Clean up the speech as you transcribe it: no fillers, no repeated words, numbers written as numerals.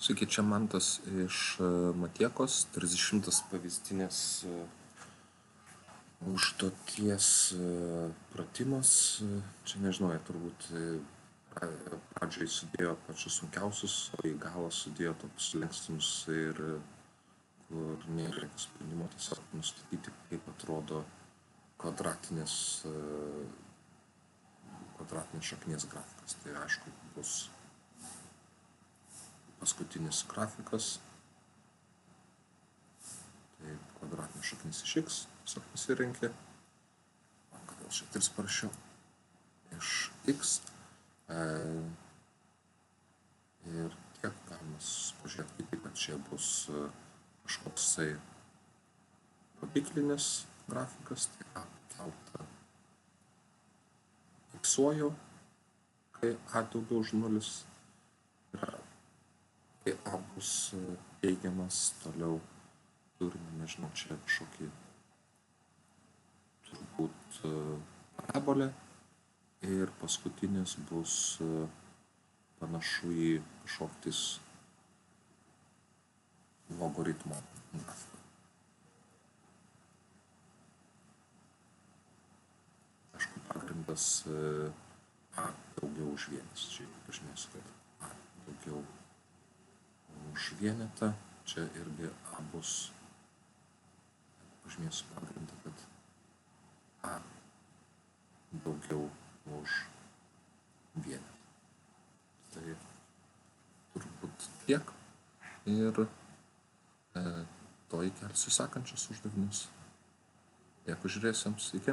Sveiki, čia Mantas iš Matiekos, 30 pavyzdinės užduoties pratimas. Čia nežinau, turbūt pradžiai sudėjo pačius sunkiausius, o į galą sudėjo tokius lengstinius ir kur nėra sprendimo tiesiog nustatyti, kaip atrodo kvadratinės šaknies grafikas. Tai aišku, bus paskutinis grafikas, tai kvadratinė šaknis iš x, tiesiog pasirinkė, kodėl čia 3 parašiau, iš x, ir tiek galima pažiūrėti, kad čia bus kažkoksai rodiklinis grafikas, tai kelta x-uoju, kai a daugiau už 0, kai a bus teigiamas, toliau turime, nežinau, čia kažkokį turbūt parabolę ir paskutinis bus panašu į kažkoktis logaritmo grafiką. Aišku, pagrindas a daugiau už vienas, čia pažymėsiu, kad a daugiau už vienetą, čia irgi a bus, pažymėsiu pagrindą, kad a daugiau už vienetą. Tai turbūt tiek ir to įkelsiu sekančius uždavinius. Jeigu žiūrėsim, sveiki.